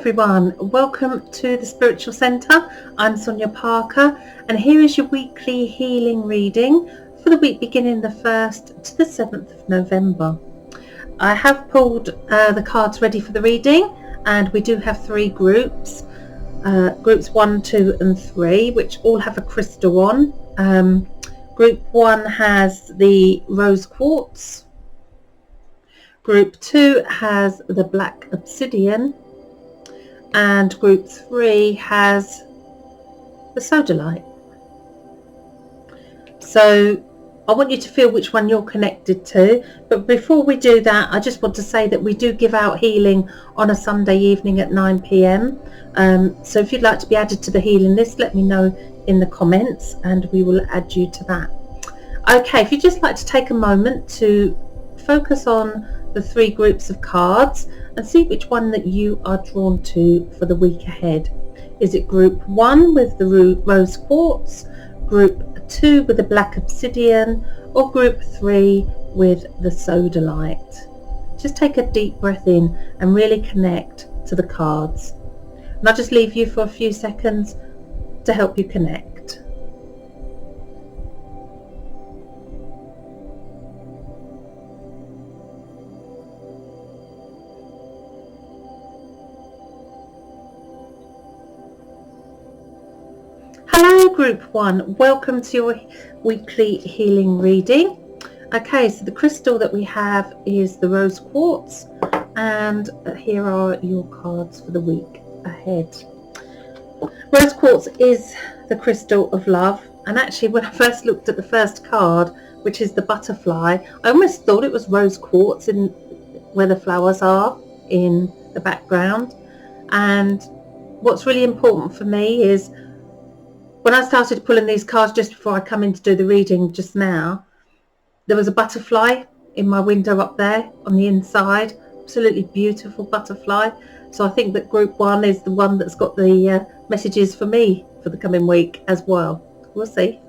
everyone, welcome to the Spiritual Centre. I'm Sonia Parker and here is your weekly healing reading for the week beginning the 1st to the 7th of November. I have pulled the cards ready for the reading, and we do have three groups, groups 1, 2 and 3, which all have a crystal on. Group 1 has the rose quartz, Group 2 has the black obsidian, and Group 3 has the sodalite. So I want you to feel which one you're connected to, but before we do that, I just want to say that we do give out healing on a Sunday evening at 9 p.m. So if you'd like to be added to the healing list, let me know in the comments and we will add you to that. Okay, if you'd just like to take a moment to focus on the three groups of cards and see which one that you are drawn to for the week ahead. Is it Group 1 with the rose quartz, Group 2 with the black obsidian, or Group 3 with the sodalite? Just take a deep breath in and really connect to the cards. And I'll just leave you for a few seconds to help you connect. Hello Group 1, welcome to your weekly healing reading. Okay, so the crystal that we have is the rose quartz, and here are your cards for the week ahead. Rose quartz is the crystal of love, and actually when I first looked at the first card, which is the butterfly, I almost thought it was rose quartz in where the flowers are in the background. And what's really important for me is when I started pulling these cards just before I come in to do the reading just now, there was a butterfly in my window up there on the inside, absolutely beautiful butterfly. So I think that Group 1 is the one that's got the messages for me for the coming week as well. We'll see.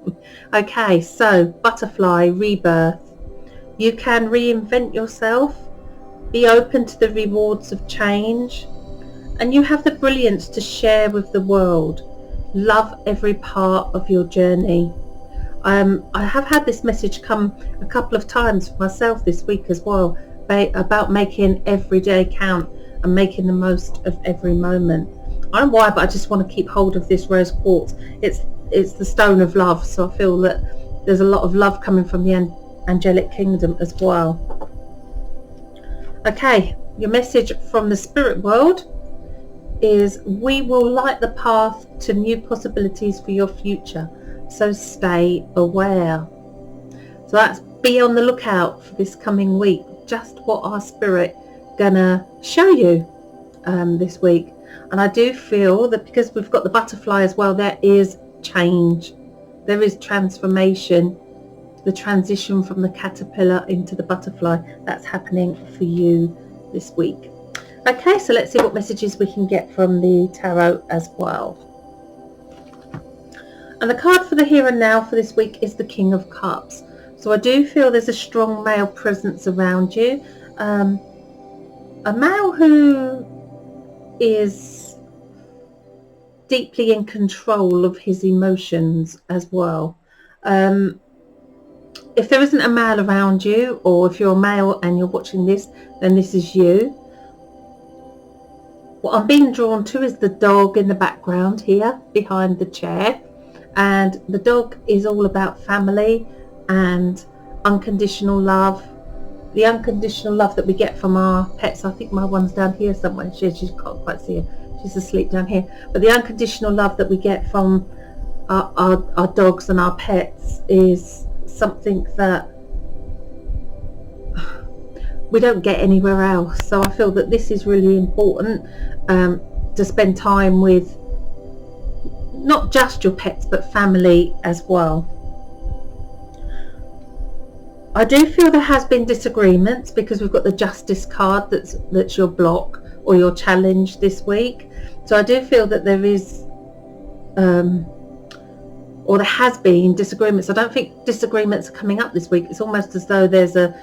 Okay, so butterfly, rebirth. You can reinvent yourself, be open to the rewards of change, and you have the brilliance to share with the world. Love every part of your journey. I have had this message come a couple of times for myself this week as well, about making every day count and making the most of every moment. I don't know why, but I just want to keep hold of this rose quartz. It's the stone of love, so I feel that there's a lot of love coming from the angelic kingdom as well. Okay, your message from the spirit world is: we will light the path to new possibilities for your future, so stay aware. So that's be on the lookout for this coming week, just what our spirit gonna show you this week. And I do feel that because we've got the butterfly as well, there is change, there is transformation, the transition from the caterpillar into the butterfly, that's happening for you this week. Okay, so let's see what messages we can get from the tarot as well. And the card for the here and now for this week is the King of Cups. So I do feel there's a strong male presence around you. A male who is deeply in control of his emotions as well. If there isn't a male around you, or if you're a male and you're watching this, then this is you. What I'm being drawn to is the dog in the background here behind the chair, and the dog is all about family and unconditional love, the unconditional love that we get from our pets. I think my one's down here somewhere. She can't quite see her, she's asleep down here, but the unconditional love that we get from our dogs and our pets is something that we don't get anywhere else. So I feel that this is really important, to spend time with not just your pets but family as well. I do feel there has been disagreements because we've got the Justice card that's your block or your challenge this week. So I do feel that there is or there has been disagreements. I don't think disagreements are coming up this week. It's almost as though there's a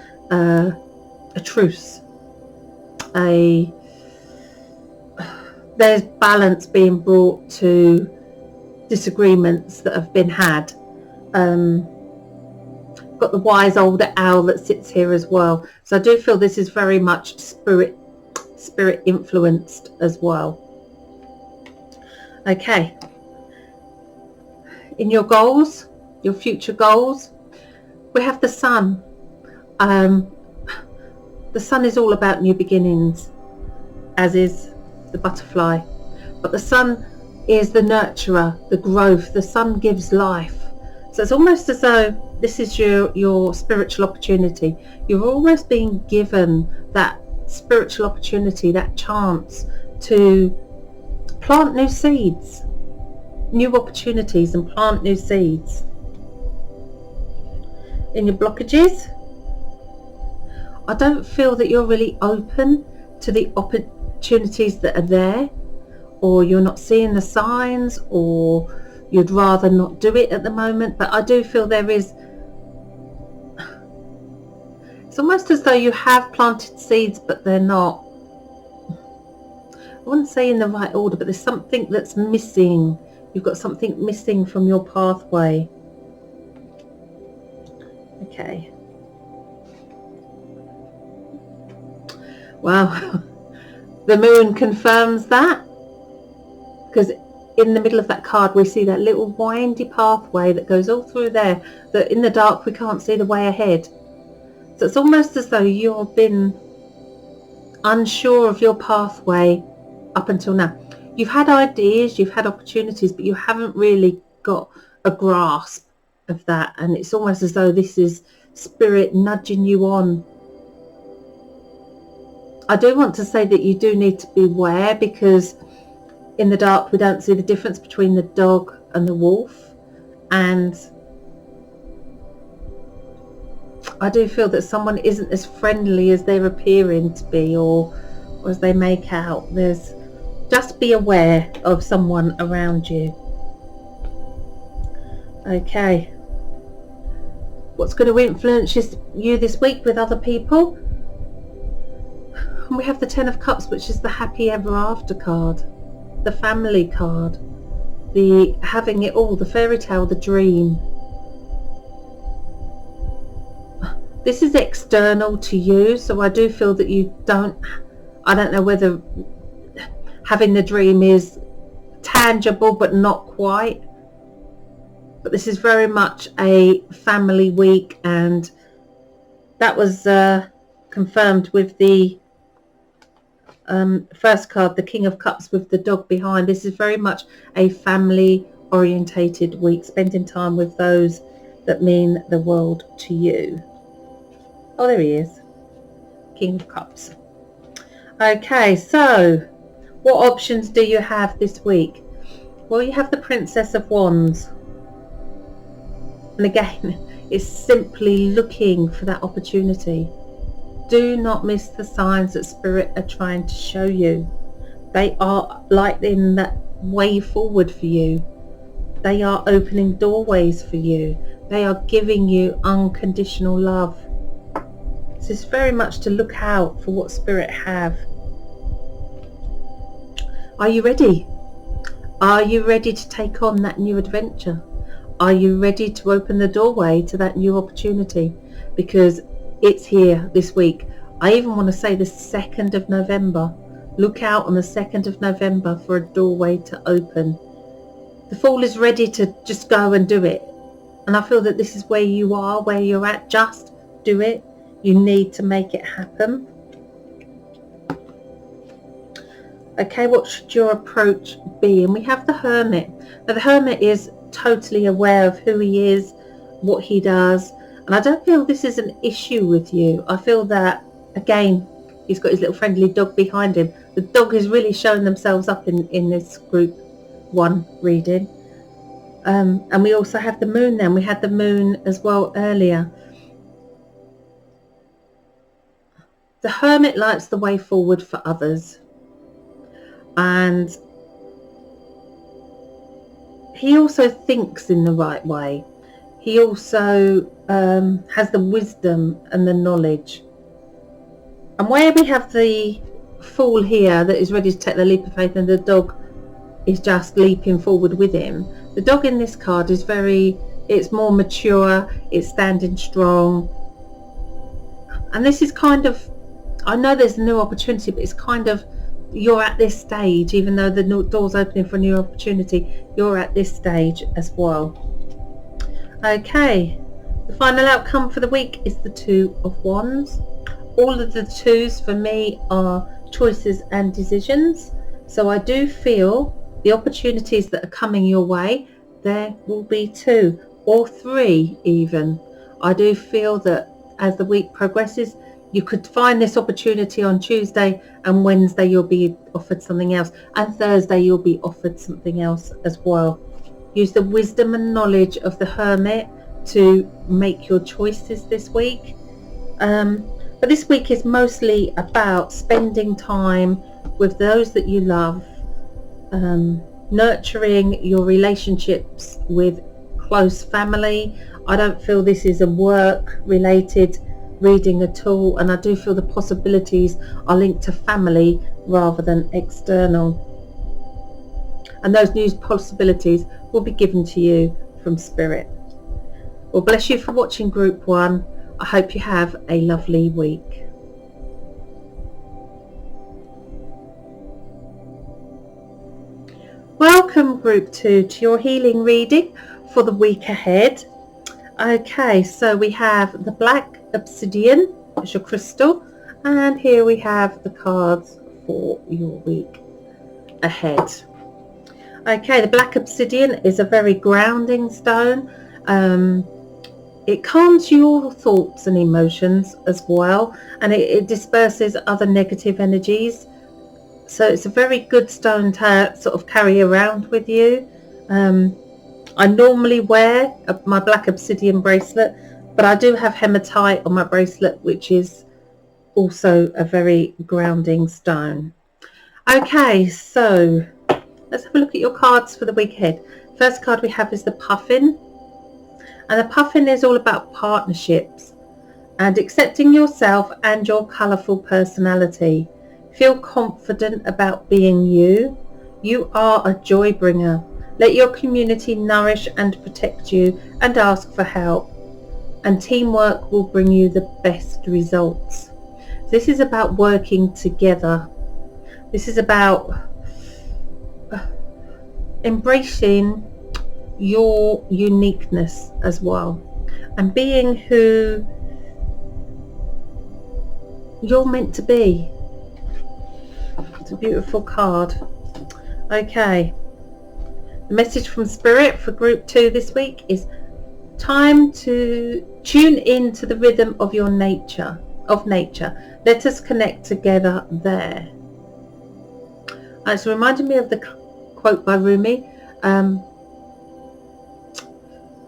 truce, there's there's balance being brought to disagreements that have been had. Got the wise older owl that sits here as well, so I do feel this is very much spirit influenced as well. Okay, in your goals, your future goals, we have the sun. The sun is all about new beginnings, as is the butterfly, but the sun is the nurturer, the growth. The sun gives life. So it's almost as though this is your spiritual opportunity. You're almost being given that spiritual opportunity, that chance to plant new seeds, new opportunities, and plant new seeds. In your blockages, I don't feel that you're really open to the opportunities that are there, or you're not seeing the signs, or you'd rather not do it at the moment. But I do feel there is, it's almost as though you have planted seeds, but they're not, I wouldn't say in the right order, but there's something that's missing. You've got something missing from your pathway. Okay. Wow. The moon confirms that, because in the middle of that card we see that little windy pathway that goes all through there, that in the dark we can't see the way ahead. So it's almost as though you've been unsure of your pathway up until now. You've had ideas, you've had opportunities, but you haven't really got a grasp of that, and it's almost as though this is spirit nudging you on. I do want to say that you do need to beware, because in the dark we don't see the difference between the dog and the wolf, and I do feel that someone isn't as friendly as they're appearing to be, or as they make out. There's, just be aware of someone around you. Okay, what's going to influence you this week with other people? And we have the Ten of Cups, which is the happy ever after card, the family card, the having it all, the fairy tale, the dream. This is external to you, so I do feel that you don't, I don't know whether having the dream is tangible but not quite, but this is very much a family week, and that was confirmed with the first card, the King of Cups with the dog behind. This is very much a family orientated week, spending time with those that mean the world to you. Oh, there he is, King of Cups. Okay, so what options do you have this week? Well, you have the Princess of Wands, and again, it's simply looking for that opportunity. Do not miss the signs that Spirit are trying to show you. They are lighting that way forward for you. They are opening doorways for you. They are giving you unconditional love. So it's very much to look out for what Spirit have. Are you ready? Are you ready to take on that new adventure? Are you ready to open the doorway to that new opportunity? Because it's here this week. I even want to say the 2nd of November. Look out on the 2nd of November for a doorway to open. The Fool is ready to just go and do it. And I feel that this is where you are, where you're at. Just do it. You need to make it happen. Okay, what should your approach be? And we have the Hermit. Now the Hermit is totally aware of who he is, what he does, and I don't feel this is an issue with you. I feel that, again, he's got his little friendly dog behind him. The dog is really showing themselves up in this group 1 reading. And we also have the Moon then. We had the Moon as well earlier. The Hermit lights the way forward for others, and he also thinks in the right way. He also has the wisdom and the knowledge. And where we have the fool here that is ready to take the leap of faith, and the dog is just leaping forward with him. The dog in this card is it's more mature, it's standing strong, and this is kind of, I know there's a new opportunity, but it's kind of, you're at this stage, even though the door's opening for a new opportunity, you're at this stage as well. Okay, the final outcome for the week is the Two of Wands. All of the twos for me are choices and decisions. So I do feel the opportunities that are coming your way, there will be 2 or 3 even. I do feel that as the week progresses, you could find this opportunity on Tuesday, and Wednesday you'll be offered something else, and Thursday you'll be offered something else as well. Use the wisdom and knowledge of the Hermit to make your choices this week. But this week is mostly about spending time with those that you love, nurturing your relationships with close family. I don't feel this is a work related reading at all, and I do feel the possibilities are linked to family rather than external, and those new possibilities will be given to you from Spirit. Well, bless you for watching Group 1. I hope you have a lovely week. Welcome Group 2 to your healing reading for the week ahead. Okay, so we have the black obsidian as your crystal, and here we have the cards for your week ahead. Okay, the black obsidian is a very grounding stone. It calms your thoughts and emotions as well, and it disperses other negative energies. So it's a very good stone to sort of carry around with you. I normally wear my black obsidian bracelet, but I do have hematite on my bracelet, which is also a very grounding stone. Okay, so let's have a look at your cards for the week ahead. First card we have is the Puffin. And the Puffin is all about partnerships and accepting yourself and your colourful personality. Feel confident about being you. You are a joy bringer. Let your community nourish and protect you, and ask for help. And teamwork will bring you the best results. This is about working together. This is about embracing your uniqueness as well, and being who you're meant to be. It's a beautiful card. Okay, the message from Spirit for Group 2 this week is time to tune in to the rhythm of your nature. Let us connect together there. It's reminding me of the quote by Rumi,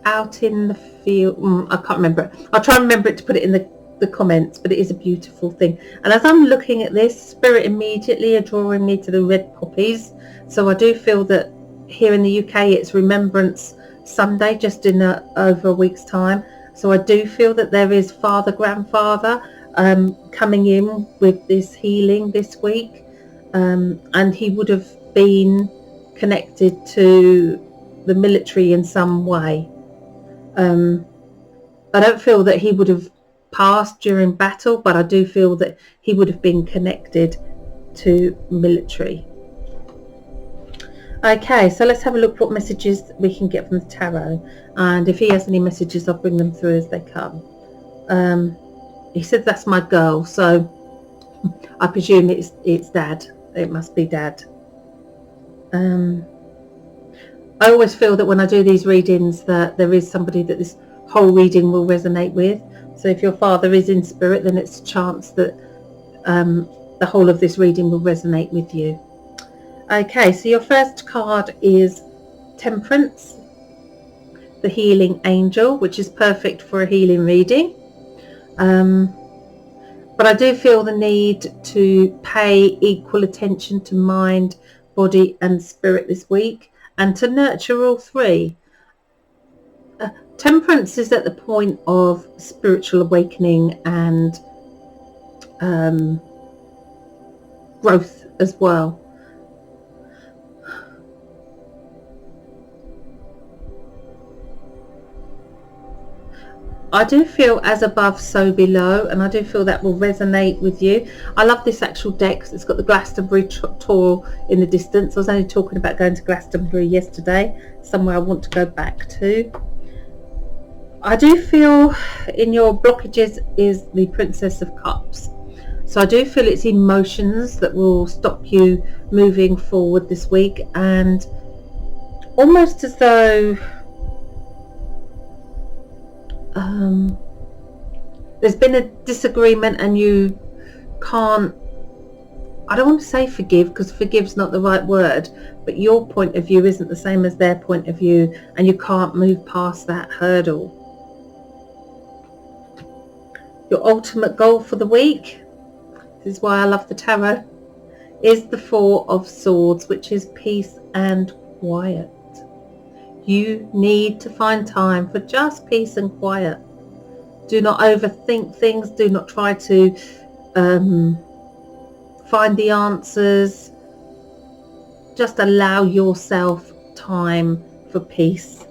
out in the field. I can't remember it. I'll try and remember it to put it in the comments, but it is a beautiful thing. And as I'm looking at this, Spirit immediately are drawing me to the red poppies. So I do feel that here in the UK it's Remembrance Sunday, just in over a week's time. So I do feel that there is Father Grandfather coming in with this healing this week, and he would have been connected to the military in some way. I don't feel that he would have passed during battle, but I do feel that he would have been connected to military. Okay, so let's have a look what messages we can get from the tarot, and if he has any messages I'll bring them through as they come. He said that's my girl, so I presume it's Dad. It must be Dad. I always feel that when I do these readings that there is somebody that this whole reading will resonate with. So if your father is in spirit, then it's a chance that the whole of this reading will resonate with you. Okay, so your first card is Temperance, the healing angel, which is perfect for a healing reading. But I do feel the need to pay equal attention to mind, body and spirit this week, and to nurture all three. Temperance is at the point of spiritual awakening and growth as well. I do feel as above, so below, and I do feel that will resonate with you. I love this actual deck because it's got the Glastonbury tour in the distance. I was only talking about going to Glastonbury yesterday, somewhere I want to go back to. I do feel in your blockages is the Princess of Cups. So I do feel it's emotions that will stop you moving forward this week, and almost as though there's been a disagreement and you can't, I don't want to say forgive because forgive's not the right word, but your point of view isn't the same as their point of view and you can't move past that hurdle. Your ultimate goal for the week, this is why I love the tarot, is the Four of Swords, which is peace and quiet. You need to find time for just peace and quiet. Do not overthink things. Do not try to find the answers. Just allow yourself time for peace.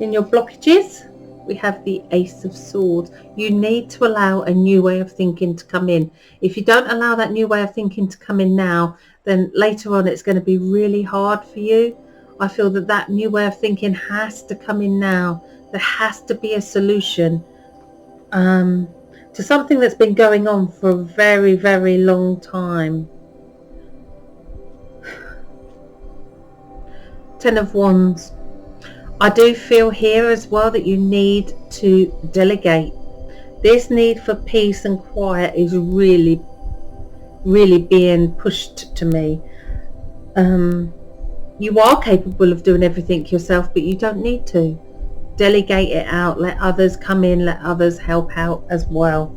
In your blockages, we have the Ace of Swords. You need to allow a new way of thinking to come in. If you don't allow that new way of thinking to come in now, then later on it's going to be really hard for you. I feel that that new way of thinking has to come in now. There has to be a solution to something that's been going on for a very, very long time. Ten of Wands. I do feel here as well that you need to delegate. This need for peace and quiet is really, really being pushed to me. You are capable of doing everything yourself, but you don't need to. Delegate it out. Let others come in. Let others help out as well.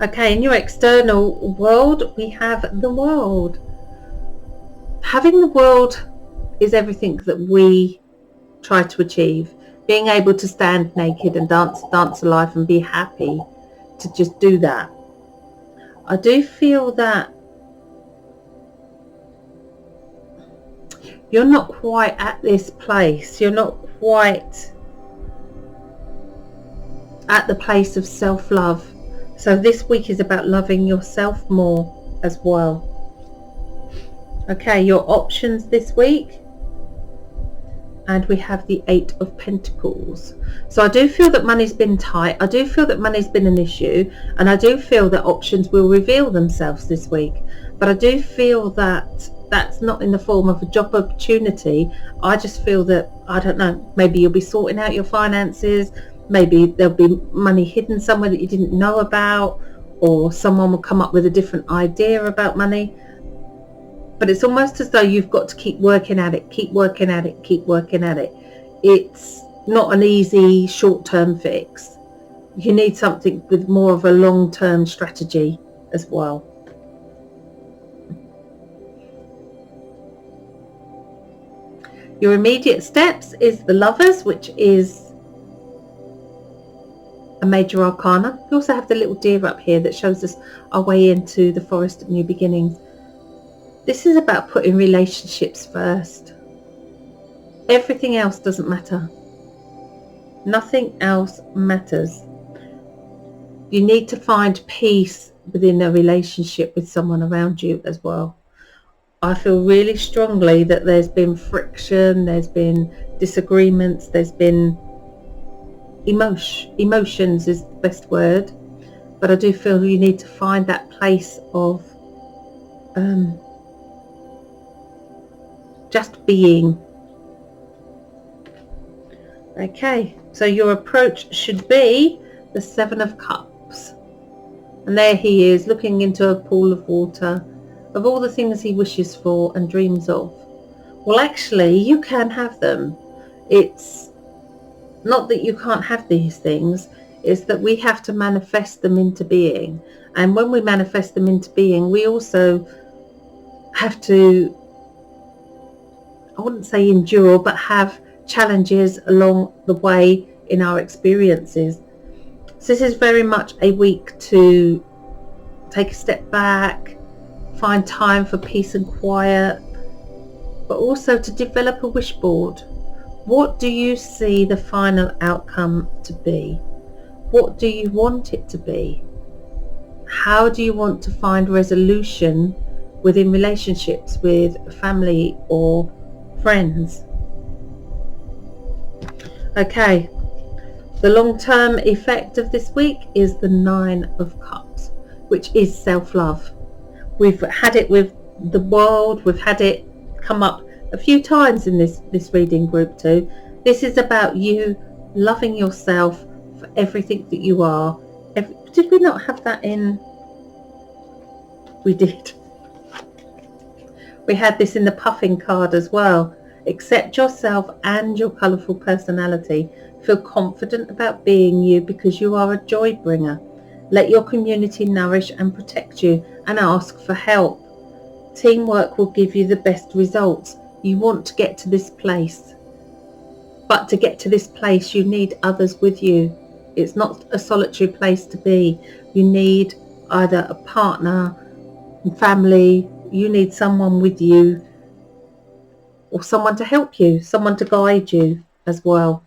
Okay, in your external world, we have the World. Having the World is everything that we try to achieve. Being able to stand naked and dance a life and be happy to just do that. I do feel that you're not quite at this place. You're not quite at the place of self-love. So this week is about loving yourself more as well. Okay, your options this week. And we have the Eight of Pentacles. So I do feel that money's been tight. I do feel that money's been an issue. And I do feel that options will reveal themselves this week. But I do feel that that's not in the form of a job opportunity. I just feel that, I don't know, maybe you'll be sorting out your finances. Maybe there'll be money hidden somewhere that you didn't know about. Or someone will come up with a different idea about money. But it's almost as though you've got to keep working at it, keep working at it, keep working at it. It's not an easy short-term fix. You need something with more of a long-term strategy as well. Your immediate steps is the Lovers, which is a major arcana. We also have the little deer up here that shows us our way into the Forest of New Beginnings. This is about putting relationships first. Everything else doesn't matter. Nothing else matters. You need to find peace within a relationship with someone around you as well. I feel really strongly that there's been friction, there's been disagreements, there's been emotions is the best word. But I do feel you need to find that place of just being. Okay, so your approach should be the Seven of Cups. And there he is, looking into a pool of water, of all the things he wishes for and dreams of. Well, actually, you can have them. It's not that you can't have these things, it's that we have to manifest them into being. And when we manifest them into being, we also have to, I wouldn't say endure, but have challenges along the way in our experiences. So this is very much a week to take a step back, find time for peace and quiet, but also to develop a wish board. What do you see the final outcome to be? What do you want it to be? How do you want to find resolution within relationships with family or friends? Okay, the long-term effect of this week is the 9 of Cups, which is self-love. We've had it with the world, we've had it come up a few times in this reading, group 2. This is about you loving yourself for everything that you are. Did we not have that in? We did. We had this in the puffing card as well. Accept yourself and your colourful personality. Feel confident about being you because you are a joy bringer. Let your community nourish and protect you, and ask for help. Teamwork will give you the best results. You want to get to this place, but to get to this place you need others with you. It's not a solitary place to be. You need either a partner, family, you need someone with you, or someone to help you, someone to guide you as well.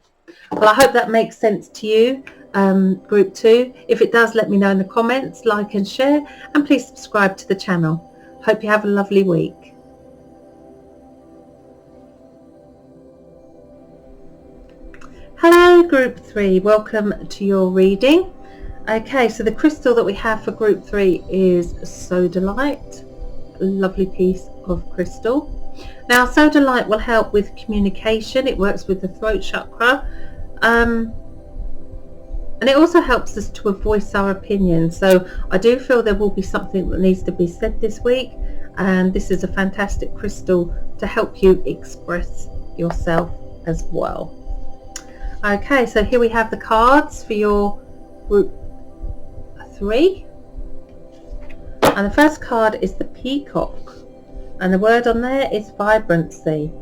Well, I hope that makes sense to you, group 2. If it does, let me know in the comments, like and share, and please subscribe to the channel. Hope you have a lovely week. Hello group 3, welcome to your reading. Okay, so the crystal that we have for group 3 is Sodalite, a lovely piece of crystal. Now Sodalite will help with communication. It works with the throat chakra, and it also helps us to voice our opinions. So I do feel there will be something that needs to be said this week, and this is a fantastic crystal to help you express yourself as well. Okay, so here we have the cards for your group 3, and the first card is the Peacock, and the word on there is vibrancy.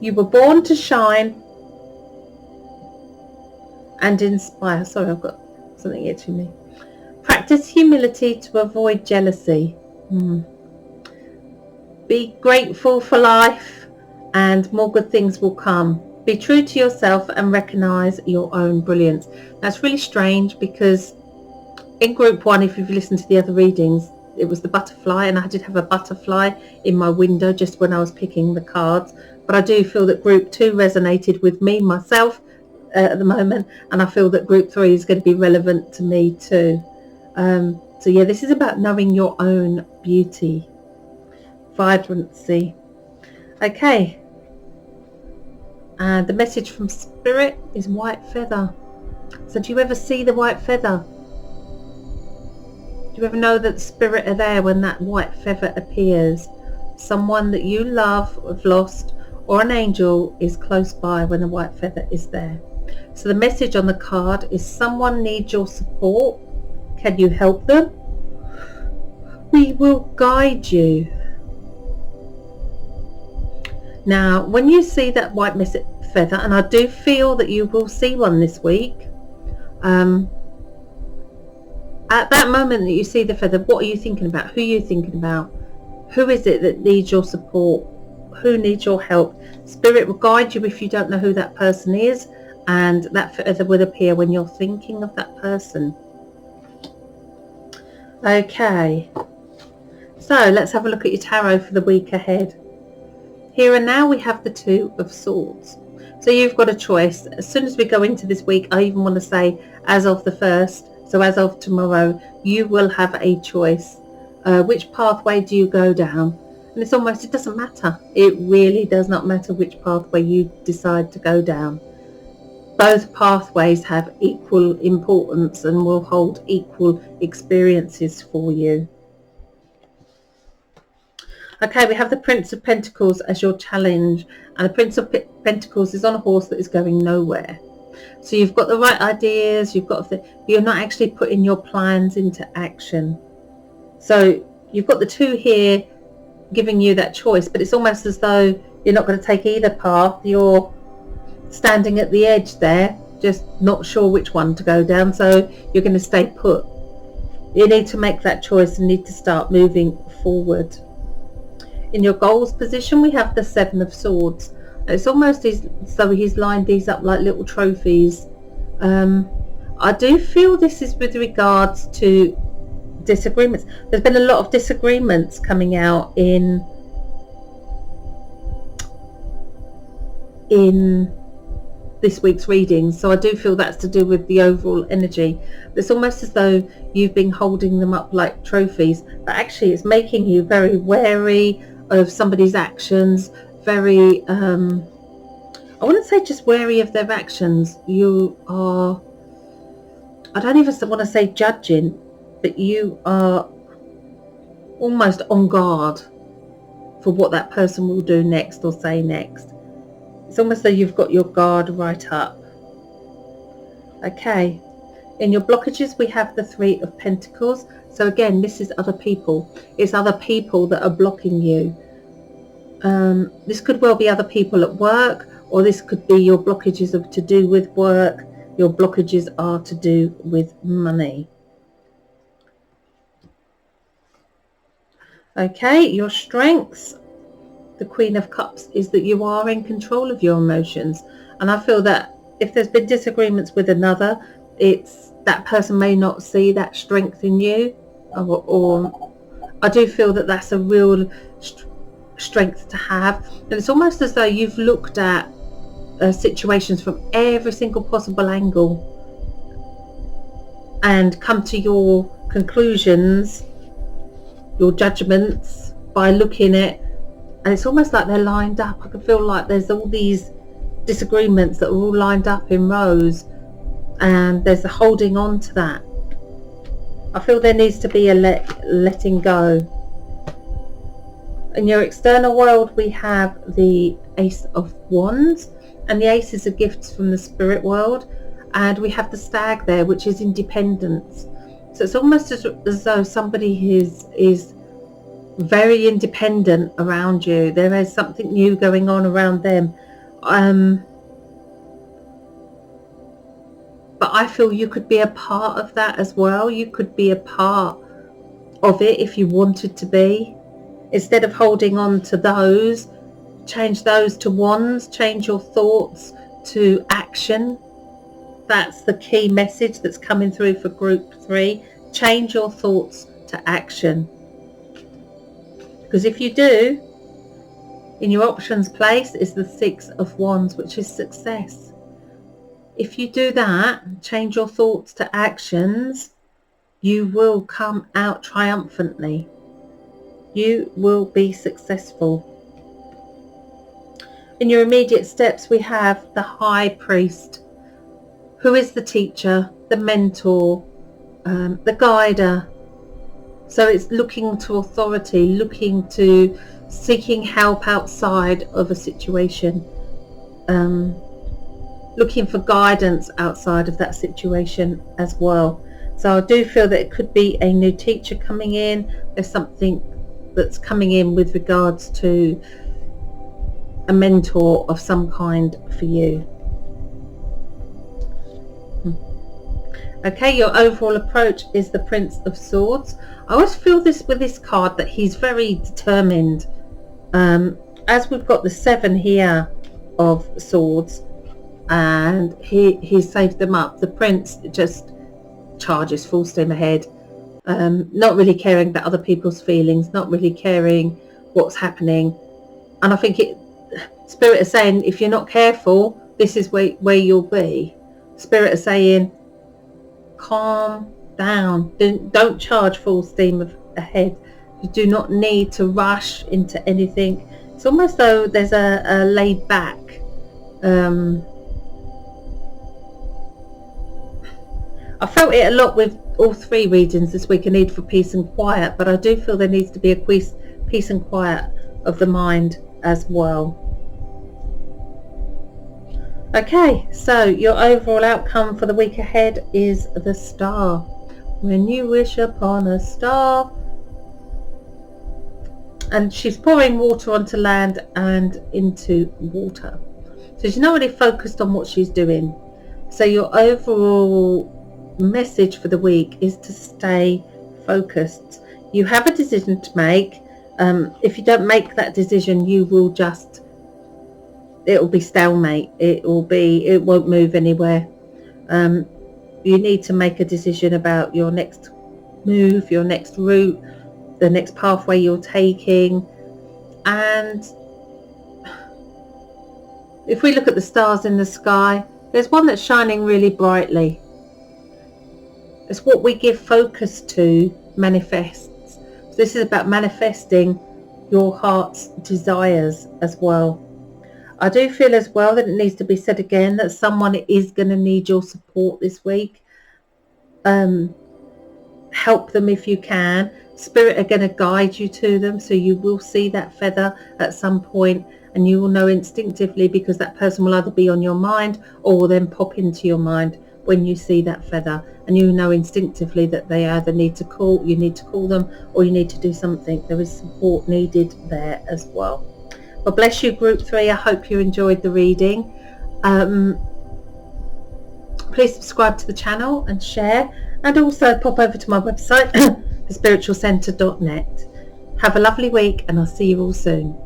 You were born to shine and inspire. Sorry, I've got something itching me. Practice humility to avoid jealousy. Be grateful for life, and more good things will come. Be true to yourself and recognize your own brilliance. That's really strange because in group 1, if you've listened to the other readings, it was the butterfly, and I did have a butterfly in my window just when I was picking the cards. But I do feel that group 2 resonated with me myself at the moment, and I feel that group 3 is going to be relevant to me too. So yeah, this is about knowing your own beauty, vibrancy. Okay, and the message from Spirit is white feather. So do you ever see the white feather? Do you ever know that the spirit are there when that white feather appears? Someone that you love, have lost, or an angel is close by when the white feather is there. So the message on the card is someone needs your support. Can you help them? We will guide you. Now, when you see that white feather, and I do feel that you will see one this week, at that moment that you see the feather, what are you thinking about? Who are you thinking about? Who is it that needs your support? Who needs your help? Spirit will guide you if you don't know who that person is, and that feather will appear when you're thinking of that person. Okay, so let's have a look at your tarot for the week ahead. Here and now we have the 2 of Swords. So you've got a choice. As soon as we go into this week, I even want to say as of the 1st, so as of tomorrow, you will have a choice. Which pathway do you go down? And it's almost, it doesn't matter. It really does not matter which pathway you decide to go down. Both pathways have equal importance and will hold equal experiences for you. Okay, we have the Prince of Pentacles as your challenge, and the Prince of Pentacles is on a horse that is going nowhere. So you've got the right ideas, you're not actually putting your plans into action. So you've got the 2 here giving you that choice, but it's almost as though you're not going to take either path. You're standing at the edge there, just not sure which one to go down, so you're going to stay put. You need to make that choice and need to start moving forward. In your goals position, we have the 7 of Swords. It's almost as though he's lined these up like little trophies. I do feel this is with regards to disagreements. There's been a lot of disagreements coming out in this week's reading, so I do feel that's to do with the overall energy. It's almost as though you've been holding them up like trophies, but actually it's making you very wary of somebody's actions, very I wouldn't say just wary of their actions. You are, I don't even want to say judging, but you are almost on guard for what that person will do next or say next. It's almost though you've got your guard right up. Okay, in your blockages we have the 3 of Pentacles. So again, this is other people. It's other people that are blocking you. This could well be other people at work, or this could be your blockages of to do with work. Your blockages are to do with money. Okay, your strengths. The Queen of Cups is that you are in control of your emotions, and I feel that if there's been disagreements with another, it's that person may not see that strength in you, or I do feel that that's a real strength to have. And it's almost as though you've looked at situations from every single possible angle and come to your conclusions, your judgments by looking at, and it's almost like they're lined up. I can feel like there's all these disagreements that are all lined up in rows, and there's a holding on to that. I feel there needs to be a letting go. In your external world we have the Ace of Wands, and the aces are gifts from the spirit world, and we have the Stag there, which is independence. So it's almost as though somebody is very independent around you. There is something new going on around them, but I feel you could be a part of that as well. You could be a part of it if you wanted to be. Instead of holding on to those, change those to wands. Change your thoughts to action. That's the key message that's coming through for group 3. Change your thoughts to action. Because if you do, in your options place is the 6 of Wands, which is success. If you do that, change your thoughts to actions, you will come out triumphantly. You will be successful. In your immediate steps we have the High Priest, who is the teacher, the mentor, the guider. So it's looking to authority, looking to seeking help outside of a situation, looking for guidance outside of that situation as well. So I do feel that it could be a new teacher coming in. There's something that's coming in with regards to a mentor of some kind for you. Okay, your overall approach is the Prince of Swords. I always feel this with this card, that he's very determined. As we've got the 7 here of Swords, and he saved them up. The Prince just charges full steam ahead, not really caring about other people's feelings, not really caring what's happening. And I think Spirit is saying, if you're not careful, this is where you'll be. Spirit is saying, calm down, don't charge full steam ahead. You do not need to rush into anything. It's almost though there's a laid back, I felt it a lot with all 3 readings this week, a need for peace and quiet, but I do feel there needs to be a peace and quiet of the mind as well. Okay, so your overall outcome for the week ahead is the Star. When you wish upon a star. And she's pouring water onto land and into water. So she's not really focused on what she's doing. So your overall message for the week is to stay focused. You have a decision to make. If you don't make that decision, you will just, it'll be stalemate. It won't move anywhere. You need to make a decision about your next move, your next route, the next pathway you're taking. And if we look at the stars in the sky, there's one that's shining really brightly. It's what we give focus to manifests. So this is about manifesting your heart's desires as well. I do feel as well that it needs to be said again that someone is going to need your support this week. Help them if you can. Spirit are going to guide you to them, so you will see that feather at some point, and you will know instinctively, because that person will either be on your mind or will then pop into your mind when you see that feather, and you know instinctively that they either need to call, you need to call them, or you need to do something. There is support needed there as well. Well, bless you, group 3. I hope you enjoyed the reading. Please subscribe to the channel and share, and also pop over to my website, thespiritualcentre.net. Have a lovely week, and I'll see you all soon.